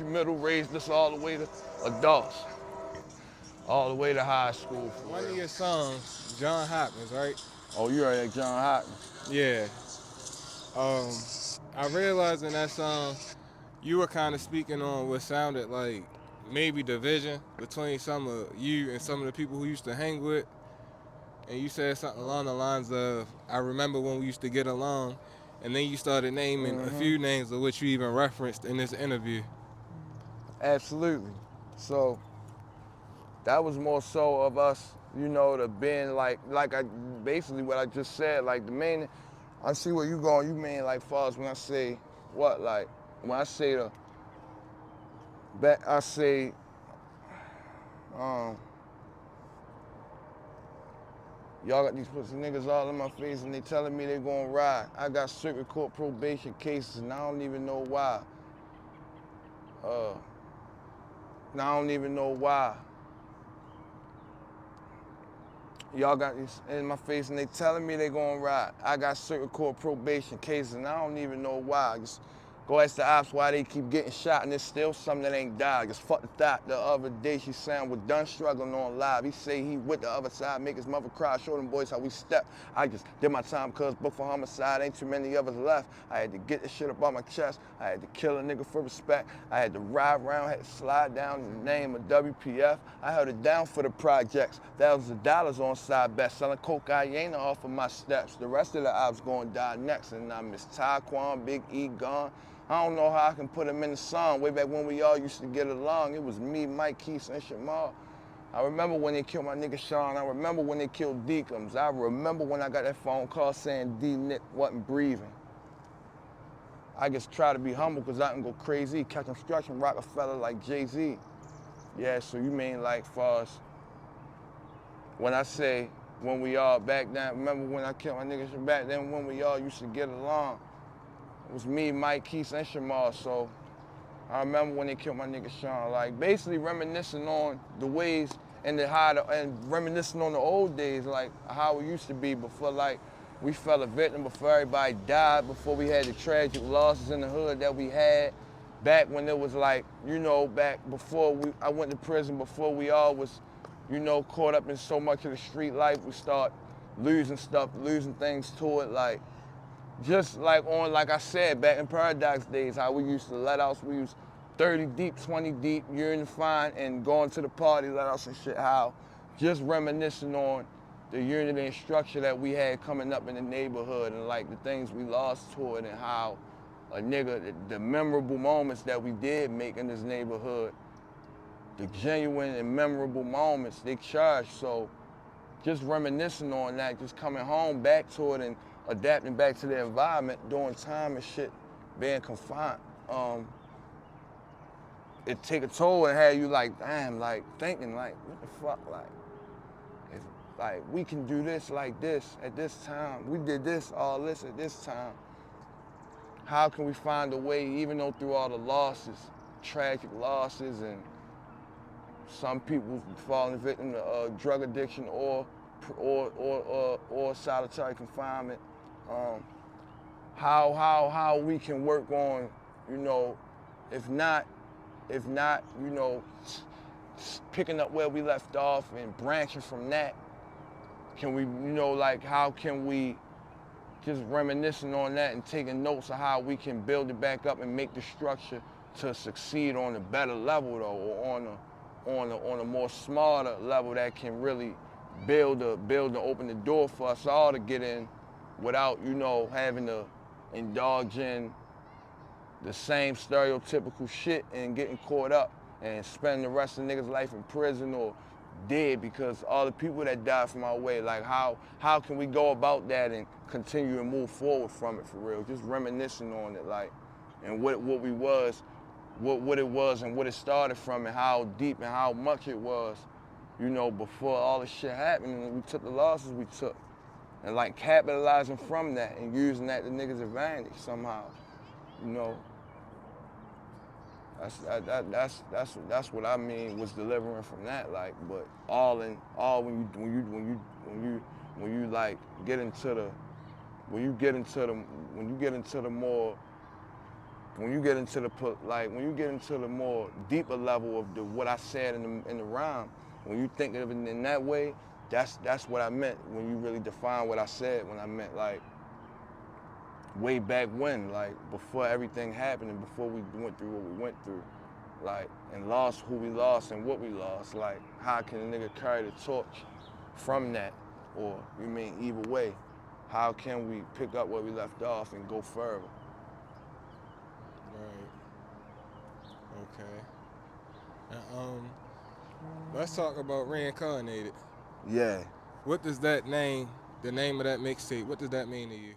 elementary, middle, raised us all the way to adults, all the way to high school, for One of real. your songs, John Hopkins, right? Oh, you heard that John Hopkins? Yeah. Um, I realized in that song you were kind of speaking on what sounded like maybe division between some of you and some of the people who used to hang with, and you said something along the lines of, "I remember when we used to get along," and then you started naming a Mm-hmm. few names of which you even referenced in this interview. Absolutely. So that was more so of us, you know, the being like I basically what I just said, like the main. I see where you going. You mean like far as when I say what, like when I say the back, I say um, y'all got these pussy niggas all in my face and they telling me they gonna ride. I got circuit court probation cases and I don't even know why. Uh, and I don't even know why. Y'all got these in my face and they telling me they gonna ride. I got circuit court probation cases and I don't even know why. Just go ask the ops why they keep getting shot and there's still something that ain't died. Just fuck the thought the other day she saying we're done struggling on live. He say he with the other side, make his mother cry, show them boys how we step. I just did my time cause book for homicide, ain't too many of us left. I had to get this shit up on my chest. I had to kill a nigga for respect. I had to ride around, had to slide down in the name of WPF. I held it down for the projects. Thousands of dollars on side bets, selling cocaine off of my steps. The rest of the ops gonna die next, and I miss Taquan, Big E gone. I don't know how I can put him in the song. Way back when we all used to get along, it was me, Mike, Keith, and Shamar. I remember when they killed my nigga Sean. I remember when they killed Deacons. I remember when I got that phone call saying D Nick wasn't breathing. I just try to be humble because I can go crazy, catch instruction, Rockefeller like Jay-Z. Yeah, so you mean like far as when I say when we all back then, remember when I killed my niggas back then when we all used to get along. It was me, Mike, Keith, and Shamar. So I remember when they killed my nigga Sean. Like basically reminiscing on the ways and and reminiscing on the old days, like how it used to be before like we fell a victim, before everybody died, before we had the tragic losses in the hood that we had. Back when it was like, you know, back before I went to prison, before we all was, you know, caught up in so much of the street life, we start losing stuff, losing things to it, like just like on, like I said, back in Paradox days, how we used to let out, we used 30 deep, 20 deep, you're in the fine, and going to the party, let out some shit, how just reminiscing on the unity and structure that we had coming up in the neighborhood and like the things we lost to it and how a nigga, the memorable moments that we did make in this neighborhood, the genuine and memorable moments, they cherish. So just reminiscing on that, just coming home back to it and adapting back to the environment, doing time and shit, being confined. It take a toll and have you like, damn, like thinking like, what the fuck, like, if like we can do this like this at this time, we did this, all this at this time. How can we find a way, even though through all the losses, tragic losses, and some people falling victim to drug addiction or solitary confinement. Um, how we can work on, you know, if not, you know, picking up where we left off and branching from that. Can we, you know, like how can we just reminiscing on that and taking notes of how we can build it back up and make the structure to succeed on a better level though, or on a more smarter level that can really build and open the door for us all to get in without, you know, having to indulge in the same stereotypical shit and getting caught up and spending the rest of the niggas' life in prison or dead because all the people that died from our way, like how can we go about that and continue and move forward from it for real? Just reminiscing on it, like, and what we was, what it was and what it started from and how deep and how much it was, you know, before all this shit happened and we took the losses we took. And like capitalizing from that and using that to niggas' advantage somehow, you know. That's what I mean was delivering from that, like, but all when you like get into the when you get into the more when you get into when you get into the more deeper level of what I said in the rhyme, when you think of it in that way, that's what I meant when you really define what I said. When I meant like way back when, like before everything happened and before we went through what we went through, like and lost who we lost and what we lost. Like how can a nigga carry the torch from that, or you mean either way? How can we pick up where we left off and go further? Right. Okay. Now, let's talk about reincarnated. Yeah. What does that name, the name of that mixtape, what does that mean to you?